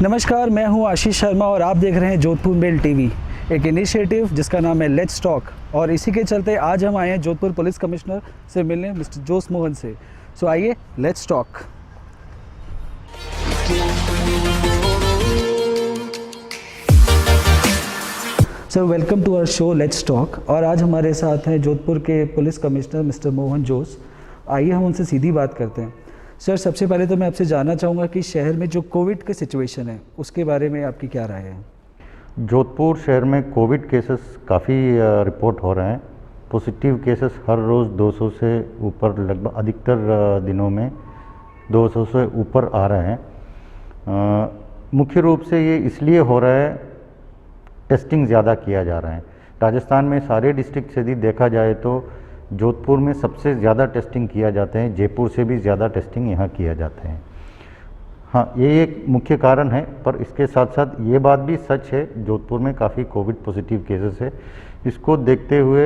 नमस्कार, मैं हूं आशीष शर्मा और आप देख रहे हैं जोधपुर मेल टीवी, एक इनिशिएटिव जिसका नाम है लेट्स टॉक। और इसी के चलते आज हम आए हैं जोधपुर पुलिस कमिश्नर से मिलने, मिस्टर जोस मोहन से। सो आइए, let's talk. Sir, welcome to our show let's talk. और आज हमारे साथ हैं जोधपुर के police commissioner mister Mohan Jose. आइए हम उनसे सीधी बात करते हैं। सर, सबसे पहले तो मैं आपसे जानना चाहूँगा कि शहर में जो कोविड की सिचुएशन है उसके बारे में आपकी क्या राय है? जोधपुर शहर में कोविड केसेस काफ़ी रिपोर्ट हो रहे हैं। पॉजिटिव केसेस हर रोज़ 200 से ऊपर, लगभग अधिकतर दिनों में 200 से ऊपर आ रहे हैं। मुख्य रूप से ये इसलिए हो रहा है, टेस्टिंग ज़्यादा किया जा रहा है। राजस्थान में सारे डिस्ट्रिक्ट से यदि देखा जाए तो जोधपुर में सबसे ज़्यादा टेस्टिंग किया जाते हैं, जयपुर से भी ज़्यादा टेस्टिंग यहाँ किया जाते हैं। हाँ, ये एक मुख्य कारण है, पर इसके साथ साथ ये बात भी सच है, जोधपुर में काफ़ी कोविड पॉजिटिव केसेस है। इसको देखते हुए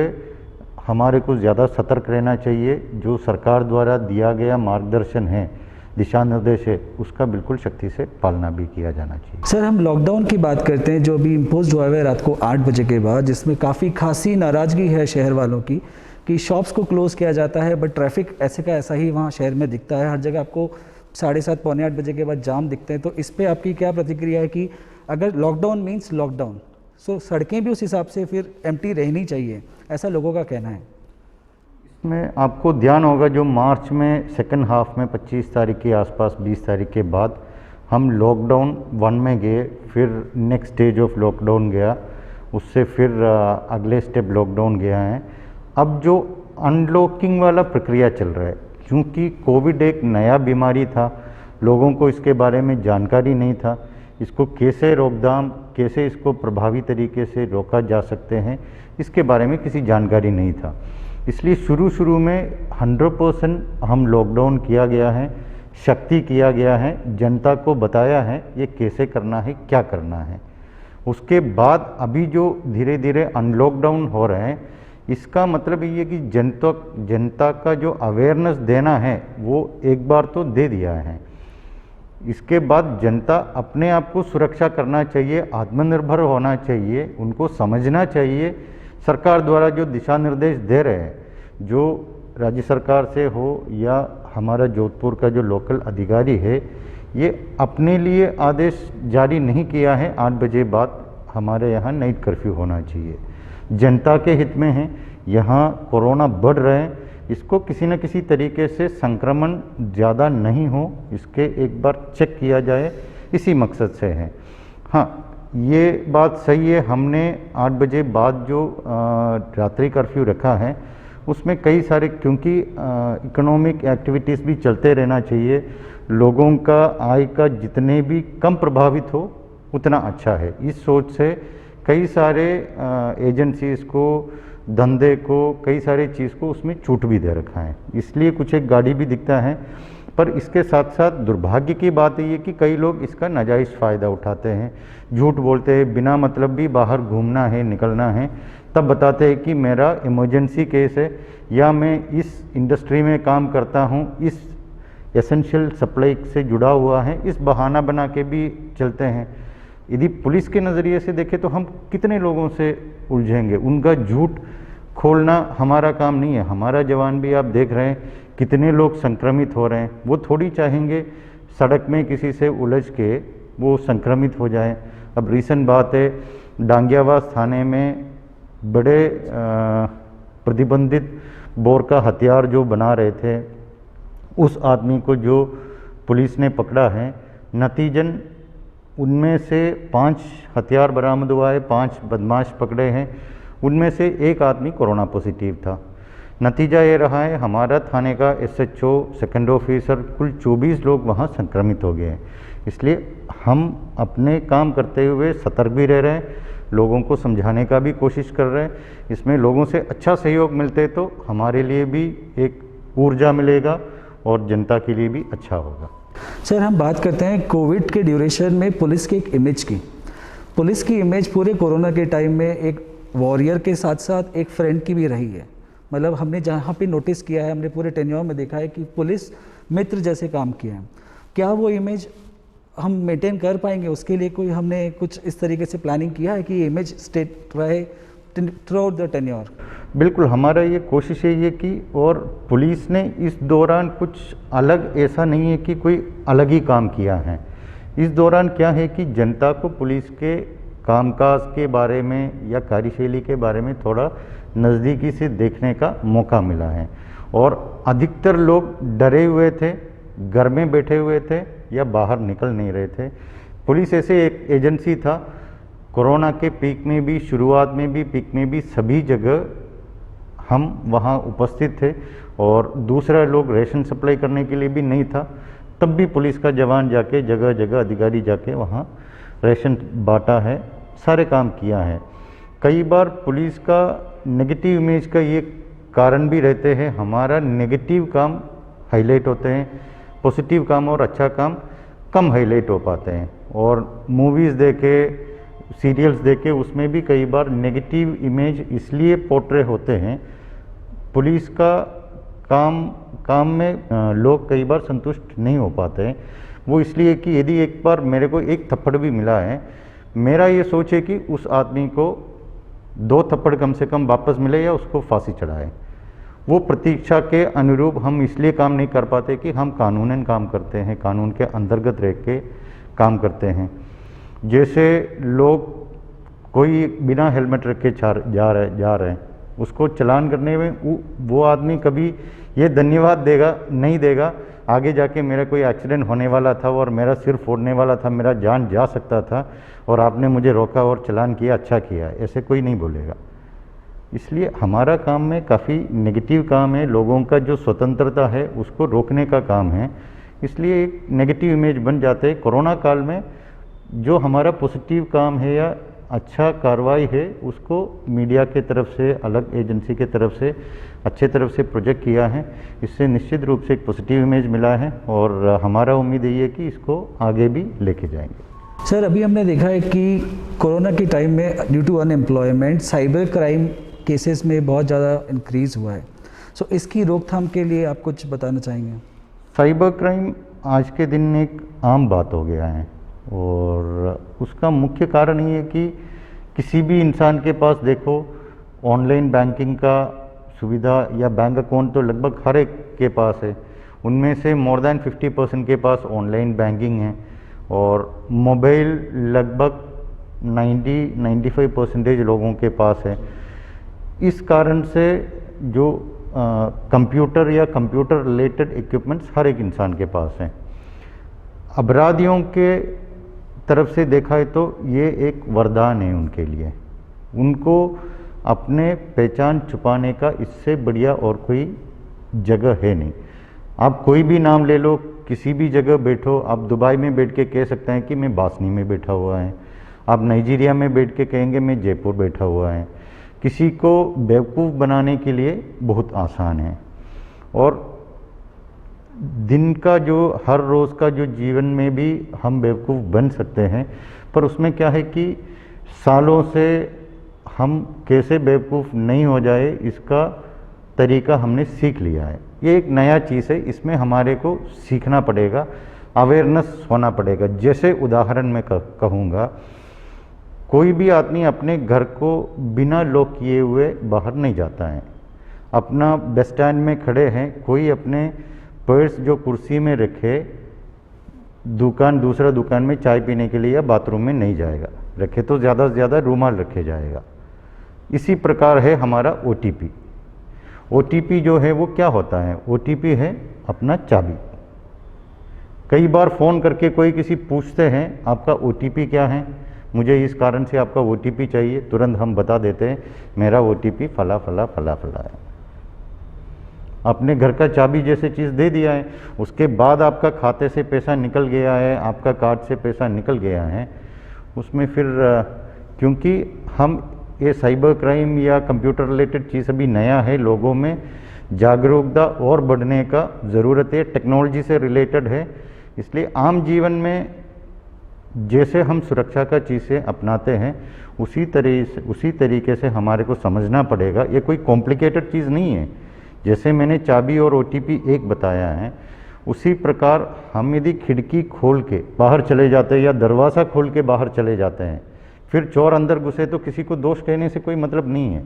हमारे को ज़्यादा सतर्क रहना चाहिए। जो सरकार द्वारा दिया गया मार्गदर्शन है, दिशा निर्देश है, उसका बिल्कुल सख्ती से पालना भी किया जाना चाहिए। सर, हम लॉकडाउन की बात करते हैं जो अभी इम्पोज हुआ है रात को 8 बजे के बाद, जिसमें काफ़ी खासी नाराज़गी है शहर वालों की कि शॉप्स को क्लोज़ किया जाता है, बट ट्रैफिक ऐसे का ऐसा ही वहाँ शहर में दिखता है। हर जगह आपको 7:30 पौने 8 बजे के बाद जाम दिखते हैं। तो इस पे आपकी क्या प्रतिक्रिया है कि अगर लॉकडाउन मीन्स लॉकडाउन, सो सड़कें भी उस हिसाब से फिर एम्प्टी रहनी चाहिए, ऐसा लोगों का कहना है? इसमें आपको ध्यान होगा, जो मार्च में सेकंड हाफ में 25 तारीख के आसपास, 20 तारीख के बाद हम लॉकडाउन 1 में गए, फिर नेक्स्ट स्टेज ऑफ लॉकडाउन गया, उससे फिर अगले स्टेप लॉकडाउन गया है। अब जो अनलॉकिंग वाला प्रक्रिया चल रहा है, क्योंकि कोविड एक नया बीमारी था, लोगों को इसके बारे में जानकारी नहीं था, इसको कैसे रोकथाम, कैसे इसको प्रभावी तरीके से रोका जा सकते हैं, इसके बारे में किसी जानकारी नहीं था। इसलिए शुरू में 100% हम लॉकडाउन किया गया है, सख्ती किया गया है, जनता को बताया है ये कैसे करना है, क्या करना है। उसके बाद अभी जो धीरे धीरे अनलॉकडाउन हो रहे हैं, इसका मतलब ये है कि जनता का जो अवेयरनेस देना है वो एक बार तो दे दिया है। इसके बाद जनता अपने आप को सुरक्षा करना चाहिए, आत्मनिर्भर होना चाहिए, उनको समझना चाहिए सरकार द्वारा जो दिशा निर्देश दे रहे हैं, जो राज्य सरकार से हो या हमारा जोधपुर का जो लोकल अधिकारी है, ये अपने लिए आदेश जारी नहीं किया है 8 बजे बाद हमारे यहाँ नाइट कर्फ्यू होना चाहिए। जनता के हित में है। यहाँ कोरोना बढ़ रहे हैं, इसको किसी न किसी तरीके से संक्रमण ज़्यादा नहीं हो, इसके एक बार चेक किया जाए, इसी मकसद से है। हाँ, ये बात सही है, हमने 8 बजे बाद जो रात्रि कर्फ्यू रखा है उसमें कई सारे, क्योंकि इकोनॉमिक एक्टिविटीज़ भी चलते रहना चाहिए, लोगों का आय का जितने भी कम प्रभावित हो उतना अच्छा है। इस सोच से कई सारे एजेंसीज़ को, धंधे को, कई सारे चीज़ को उसमें छूट भी दे रखा है, इसलिए कुछ एक गाड़ी भी दिखता है। पर इसके साथ साथ दुर्भाग्य की बात ये कि कई लोग इसका नाजायज़ फ़ायदा उठाते हैं, झूठ बोलते हैं, बिना मतलब भी बाहर घूमना है, निकलना है, तब बताते हैं कि मेरा इमरजेंसी केस है या मैं इस इंडस्ट्री में काम करता हूँ, इस एसेंशियल सप्लाई से जुड़ा हुआ है, इस बहाना बना के भी चलते हैं। यदि पुलिस के नज़रिए से देखें तो हम कितने लोगों से उलझेंगे, उनका झूठ खोलना हमारा काम नहीं है। हमारा जवान भी आप देख रहे हैं कितने लोग संक्रमित हो रहे हैं, वो थोड़ी चाहेंगे सड़क में किसी से उलझ के वो संक्रमित हो जाएं। अब रीसेंट बात है, डांगियावास थाने में बड़े प्रतिबंधित बोर का हथियार जो बना रहे थे, उस आदमी को जो पुलिस ने पकड़ा है, नतीजन उनमें से 5 हथियार बरामद हुआ है, 5 बदमाश पकड़े हैं, उनमें से एक आदमी कोरोना पॉजिटिव था। नतीजा ये रहा है, हमारा थाने का SHO, सेकंड ऑफिसर, कुल 24 लोग वहाँ संक्रमित हो गए हैं। इसलिए हम अपने काम करते हुए सतर्क भी रह रहे हैं, लोगों को समझाने का भी कोशिश कर रहे हैं। इसमें लोगों से अच्छा सहयोग मिलते तो हमारे लिए भी एक ऊर्जा मिलेगा और जनता के लिए भी अच्छा होगा। सर, हम बात करते हैं कोविड के ड्यूरेशन में पुलिस की एक इमेज की। पुलिस की इमेज पूरे कोरोना के टाइम में एक वॉरियर के साथ साथ एक फ्रेंड की भी रही है। मतलब हमने जहाँ पे नोटिस किया है, हमने पूरे टेन्योर में देखा है कि पुलिस मित्र जैसे काम किया है। क्या वो इमेज हम मेंटेन कर पाएंगे, उसके लिए कोई हमने कुछ इस तरीके से प्लानिंग किया है कि ये इमेज स्टेट रहे थ्रू आउट द टेन्योर? बिल्कुल, हमारा ये कोशिश है ये कि, और पुलिस ने इस दौरान कुछ अलग ऐसा नहीं है कि कोई अलग ही काम किया है। इस दौरान क्या है कि जनता को पुलिस के कामकाज के बारे में या कार्यशैली के बारे में थोड़ा नज़दीकी से देखने का मौका मिला है, और अधिकतर लोग डरे हुए थे, घर में बैठे हुए थे या बाहर निकल नहीं रहे थे। पुलिस ऐसे एक एजेंसी था, कोरोना के पीक में भी, शुरुआत में भी, पीक में भी, सभी जगह हम वहाँ उपस्थित थे। और दूसरा, लोग राशन सप्लाई करने के लिए भी नहीं था, तब भी पुलिस का जवान जाके जगह जगह अधिकारी जाके वहाँ राशन बांटा है, सारे काम किया है। कई बार पुलिस का नेगेटिव इमेज का ये कारण भी रहते हैं, हमारा नेगेटिव काम हाईलाइट होते हैं, पॉजिटिव काम और अच्छा काम कम हाईलाइट हो पाते हैं। और मूवीज़ देखे, सीरियल्स देखे, उसमें भी कई बार नेगेटिव इमेज इसलिए पोर्ट्रे होते हैं। पुलिस का काम में लोग कई बार संतुष्ट नहीं हो पाते हैं, वो इसलिए कि यदि एक बार मेरे को एक थप्पड़ भी मिला है, मेरा ये सोच है कि उस आदमी को 2 थप्पड़ कम से कम वापस मिले या उसको फांसी चढ़ाए। वो प्रतीक्षा के अनुरूप हम इसलिए काम नहीं कर पाते कि हम कानूनन काम करते हैं, कानून के अंतर्गत रह के काम करते हैं। जैसे लोग कोई बिना हेलमेट रख के जा रहे हैं, उसको चालान करने में वो आदमी कभी ये धन्यवाद देगा नहीं देगा, आगे जाके मेरा कोई एक्सीडेंट होने वाला था और मेरा सिर फोड़ने वाला था, मेरा जान जा सकता था और आपने मुझे रोका और चालान किया, अच्छा किया, ऐसे कोई नहीं बोलेगा। इसलिए हमारा काम में काफ़ी नेगेटिव काम है, लोगों का जो स्वतंत्रता है उसको रोकने का काम है, इसलिए एक नेगेटिव इमेज बन जाते हैं। कोरोना काल में जो हमारा पॉजिटिव काम है या अच्छा कार्रवाई है, उसको मीडिया के तरफ से, अलग एजेंसी के तरफ से अच्छे तरफ से प्रोजेक्ट किया है, इससे निश्चित रूप से एक पॉजिटिव इमेज मिला है और हमारा उम्मीद यही है कि इसको आगे भी लेके जाएंगे। सर, अभी हमने देखा है कि कोरोना के टाइम में due to unemployment cyber crime cases में बहुत ज़्यादा इंक्रीज़ हुआ है, सो इसकी रोकथाम के लिए आप कुछ बताना चाहेंगे? साइबर क्राइम आज के दिन एक आम बात हो गया है और उसका मुख्य कारण ये है कि किसी भी इंसान के पास देखो ऑनलाइन बैंकिंग का सुविधा या बैंक अकाउंट तो लगभग हर एक के पास है, उनमें से मोर देन 50% के पास ऑनलाइन बैंकिंग है और मोबाइल लगभग 90-95% लोगों के पास है। इस कारण से जो कंप्यूटर या कंप्यूटर रिलेटेड इक्विपमेंट्स हर एक इंसान के पास हैं। अपराधियों के तरफ से देखा है तो ये एक वरदान है उनके लिए, उनको अपने पहचान छुपाने का इससे बढ़िया और कोई जगह है नहीं। आप कोई भी नाम ले लो, किसी भी जगह बैठो, आप दुबई में बैठ के कह सकते हैं कि मैं बासनी में बैठा हुआ है, आप नाइजीरिया में बैठ के कहेंगे मैं जयपुर बैठा हुआ है। किसी को बेवकूफ़ बनाने के लिए बहुत आसान है और दिन का जो हर रोज़ का जो जीवन में भी हम बेवकूफ़ बन सकते हैं, पर उसमें क्या है कि सालों से हम कैसे बेवकूफ़ नहीं हो जाए इसका तरीका हमने सीख लिया है। ये एक नया चीज़ है, इसमें हमारे को सीखना पड़ेगा, अवेयरनेस होना पड़ेगा। जैसे उदाहरण मैं कहूँगा, कोई भी आदमी अपने घर को बिना लॉक किए हुए बाहर नहीं जाता है। अपना बस स्टैंड में खड़े हैं, कोई अपने पर्स जो कुर्सी में रखे दूसरा दुकान में चाय पीने के लिए या बाथरूम में नहीं जाएगा, रखे तो ज़्यादा से ज़्यादा रूमाल रखे जाएगा। इसी प्रकार है हमारा OTP। OTP जो है वो क्या होता है? OTP है अपना चाबी। कई बार फ़ोन करके कोई किसी पूछते हैं आपका OTP क्या है, मुझे इस कारण से आपका OTP चाहिए, तुरंत हम बता देते हैं मेरा OTP फला फला फला फला है। अपने घर का चाबी जैसे चीज़ दे दिया है, उसके बाद आपका खाते से पैसा निकल गया है, आपका कार्ड से पैसा निकल गया है, उसमें फिर क्योंकि हम ये साइबर क्राइम या कंप्यूटर रिलेटेड चीज़ अभी नया है, लोगों में जागरूकता और बढ़ने का ज़रूरत है, टेक्नोलॉजी से रिलेटेड है। इसलिए आम जीवन में जैसे हम सुरक्षा का चीज़ें अपनाते हैं उसी तरीके से हमारे को समझना पड़ेगा। ये कोई कॉम्प्लिकेटेड चीज़ नहीं है। जैसे मैंने चाबी और OTP एक बताया है, उसी प्रकार हम यदि खिड़की खोल के बाहर चले जाते हैं या दरवाज़ा खोल के बाहर चले जाते हैं, फिर चोर अंदर घुसे तो किसी को दोष कहने से कोई मतलब नहीं है।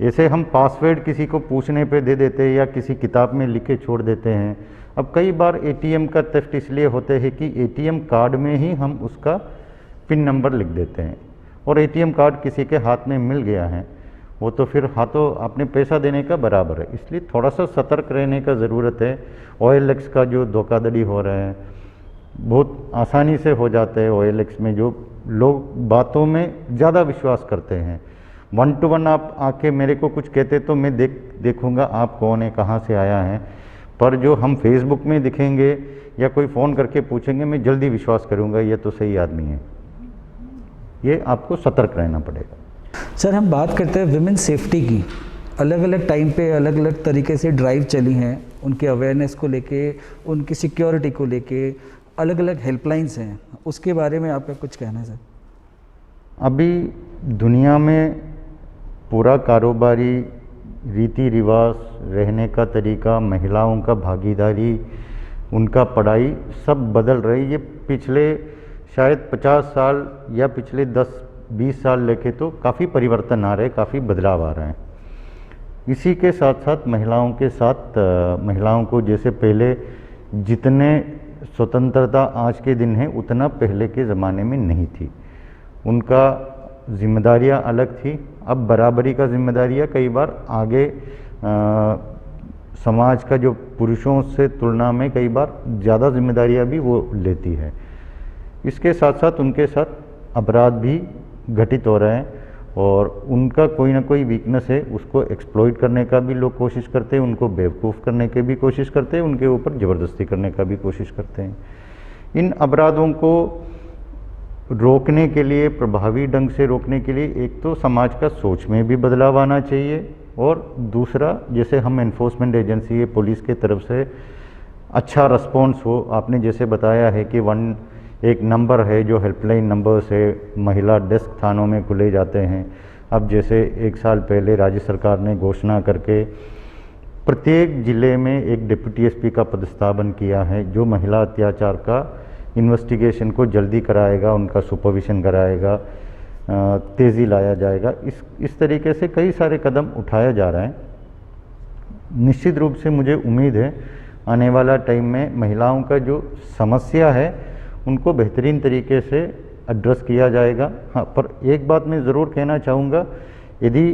ऐसे हम पासवर्ड किसी को पूछने पे दे देते हैं या किसी किताब में लिख के छोड़ देते हैं। अब कई बार एटीएम का थेफ्ट इसलिए होते हैं कि एटीएम कार्ड में ही हम उसका पिन नंबर लिख देते हैं और एटीएम कार्ड किसी के हाथ में मिल गया है, वो तो फिर हाथों अपने पैसा देने का बराबर है। इसलिए थोड़ा सा सतर्क रहने का ज़रूरत है। OLX का जो धोखाधड़ी हो रहा है बहुत आसानी से हो जाता है। OLX में जो लोग बातों में ज़्यादा विश्वास करते हैं, 1 to 1 आप आके मेरे को कुछ कहते तो मैं देखूंगा आप कौन है, कहाँ से आया है, पर जो हम फेसबुक में दिखेंगे या कोई फ़ोन करके पूछेंगे मैं जल्दी विश्वास करूंगा ये तो सही आदमी है। ये आपको सतर्क रहना पड़ेगा। सर हम बात करते हैं विमेन सेफ्टी की। अलग अलग टाइम पे अलग अलग तरीके से ड्राइव चली हैं, उनके अवेयरनेस को लेके, उनकी सिक्योरिटी को लेके अलग अलग हेल्पलाइंस हैं, उसके बारे में आपका कुछ कहना है सर? अभी दुनिया में पूरा कारोबारी रीति रिवाज, रहने का तरीका, महिलाओं का भागीदारी, उनका पढ़ाई सब बदल रही है। ये पिछले शायद 50 साल या पिछले 10-20 साल लेके तो काफ़ी परिवर्तन आ रहे, काफ़ी बदलाव आ रहे हैं। इसी के साथ साथ महिलाओं के साथ महिलाओं को जैसे पहले जितने स्वतंत्रता आज के दिन है उतना पहले के ज़माने में नहीं थी। उनका जिम्मेदारियां अलग थी। अब बराबरी का जिम्मेदारियां कई बार आगे समाज का जो पुरुषों से तुलना में कई बार ज़्यादा जिम्मेदारियां भी वो लेती है। इसके साथ साथ उनके साथ अपराध भी घटित हो रहे हैं और उनका कोई ना कोई वीकनेस है, उसको एक्सप्लॉइट करने का भी लोग कोशिश करते हैं, उनको बेवकूफ़ करने की भी कोशिश करते हैं, उनके ऊपर ज़बरदस्ती करने का भी कोशिश करते हैं। इन अपराधों को रोकने के लिए, प्रभावी ढंग से रोकने के लिए एक तो समाज का सोच में भी बदलाव आना चाहिए और दूसरा जैसे हम एनफोर्समेंट एजेंसी है, पुलिस के तरफ से अच्छा रिस्पॉन्स हो। आपने जैसे बताया है कि एक नंबर है जो हेल्पलाइन नंबर से महिला डेस्क थानों में खुले जाते हैं। अब जैसे 1 साल पहले राज्य सरकार ने घोषणा करके प्रत्येक ज़िले में एक डिप्टी एसपी का पदस्थापन किया है जो महिला अत्याचार का इन्वेस्टिगेशन को जल्दी कराएगा, उनका सुपरविजन कराएगा, तेज़ी लाया जाएगा। इस तरीके से कई सारे कदम उठाया जा रहा है। निश्चित रूप से मुझे उम्मीद है आने वाला टाइम में महिलाओं का जो समस्या है उनको बेहतरीन तरीके से एड्रेस किया जाएगा। हाँ, पर एक बात मैं ज़रूर कहना चाहूँगा, यदि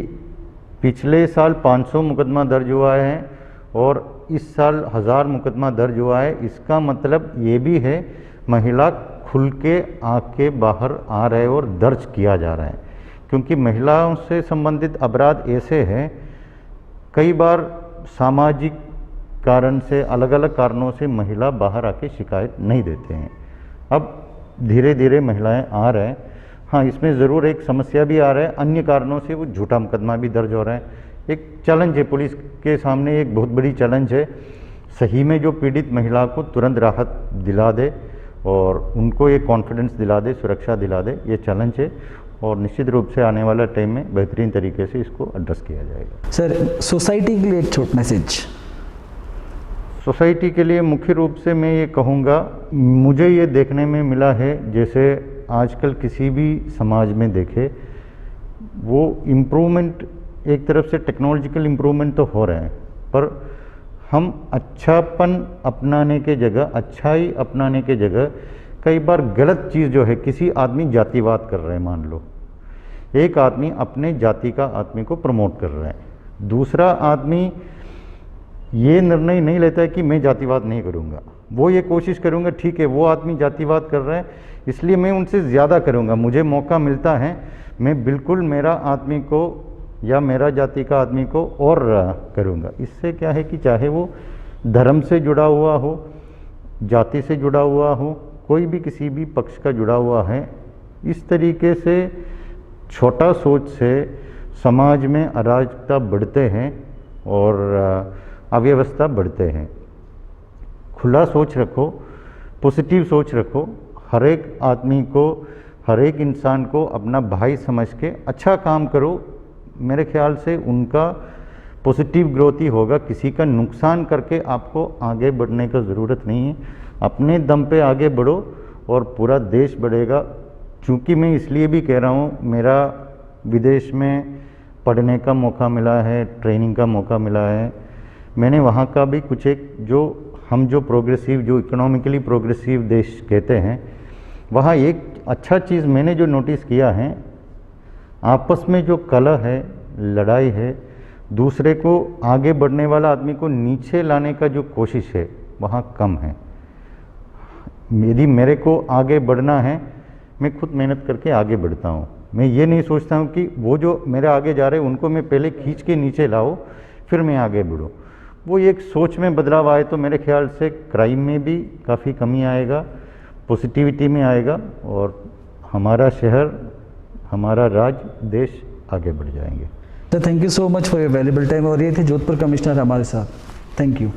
पिछले साल 500 मुकदमा दर्ज हुआ है और इस साल 1000 मुकदमा दर्ज हुआ है, इसका मतलब ये भी है महिला खुल के आके बाहर आ रहे और दर्ज किया जा रहा है। क्योंकि महिलाओं से संबंधित अपराध ऐसे हैं, कई बार सामाजिक कारण से, अलग अलग कारणों से महिला बाहर आके शिकायत नहीं देते हैं। अब धीरे धीरे महिलाएं आ रहे हैं। हाँ, इसमें ज़रूर एक समस्या भी आ रहा है, अन्य कारणों से वो झूठा मुकदमा भी दर्ज हो रहा है। एक चैलेंज है, पुलिस के सामने एक बहुत बड़ी चैलेंज है, सही में जो पीड़ित महिला को तुरंत राहत दिला दे और उनको एक कॉन्फिडेंस दिला दे, सुरक्षा दिला दे, ये चैलेंज है और निश्चित रूप से आने वाला टाइम में बेहतरीन तरीके से इसको एड्रेस किया जाएगा। सर सोसाइटी के लिए एक छोटा मैसेज। सोसाइटी के लिए मुख्य रूप से मैं ये कहूँगा, मुझे ये देखने में मिला है जैसे आजकल किसी भी समाज में देखे वो इम्प्रूवमेंट, एक तरफ से टेक्नोलॉजिकल इम्प्रूवमेंट तो हो रहे हैं, पर हम अच्छापन अपनाने के जगह, अच्छाई अपनाने के जगह कई बार गलत चीज़ जो है, किसी आदमी जातिवाद कर रहे हैं, मान लो एक आदमी अपने जाति का आदमी को प्रमोट कर रहा है, दूसरा आदमी ये निर्णय नहीं लेता है कि मैं जातिवाद नहीं करूँगा, वो ये कोशिश करूँगा ठीक है वो आदमी जातिवाद कर रहा है इसलिए मैं उनसे ज़्यादा करूँगा, मुझे मौका मिलता है मैं बिल्कुल मेरा आदमी को या मेरा जाति का आदमी को और करूँगा। इससे क्या है कि चाहे वो धर्म से जुड़ा हुआ हो, जाति से जुड़ा हुआ हो, कोई भी किसी भी पक्ष का जुड़ा हुआ है, इस तरीके से छोटा सोच से समाज में अराजकता बढ़ते हैं और अव्यवस्था बढ़ते हैं। खुला सोच रखो, पॉजिटिव सोच रखो, हर एक आदमी को, हर एक इंसान को अपना भाई समझ के अच्छा काम करो। मेरे ख्याल से उनका पॉजिटिव ग्रोथ ही होगा। किसी का नुकसान करके आपको आगे बढ़ने का ज़रूरत नहीं है। अपने दम पे आगे बढ़ो और पूरा देश बढ़ेगा। चूँकि मैं इसलिए भी कह रहा हूँ, मेरा विदेश में पढ़ने का मौका मिला है, ट्रेनिंग का मौका मिला है। मैंने वहाँ का भी कुछ एक जो प्रोग्रेसिव, जो इकोनॉमिकली प्रोग्रेसिव देश कहते हैं, वहाँ एक अच्छा चीज़ मैंने जो नोटिस किया है, आपस में जो कलह है, लड़ाई है, दूसरे को आगे बढ़ने वाला आदमी को नीचे लाने का जो कोशिश है, वहाँ कम है। यदि मेरे को आगे बढ़ना है, मैं खुद मेहनत करके आगे बढ़ता हूँ। मैं ये नहीं सोचता हूँ कि वो जो मेरे आगे जा रहे हैं उनको मैं पहले खींच के नीचे लाऊं फिर मैं आगे बढ़ूँ। वो एक सोच में बदलाव आए तो मेरे ख्याल से क्राइम में भी काफ़ी कमी आएगा, पॉजिटिविटी में आएगा, और हमारा शहर, हमारा राज्य, देश आगे बढ़ जाएंगे। तो thank you so much for your valuable time. और ये थे जोधपुर कमिश्नर हमारे साथ। Thank you.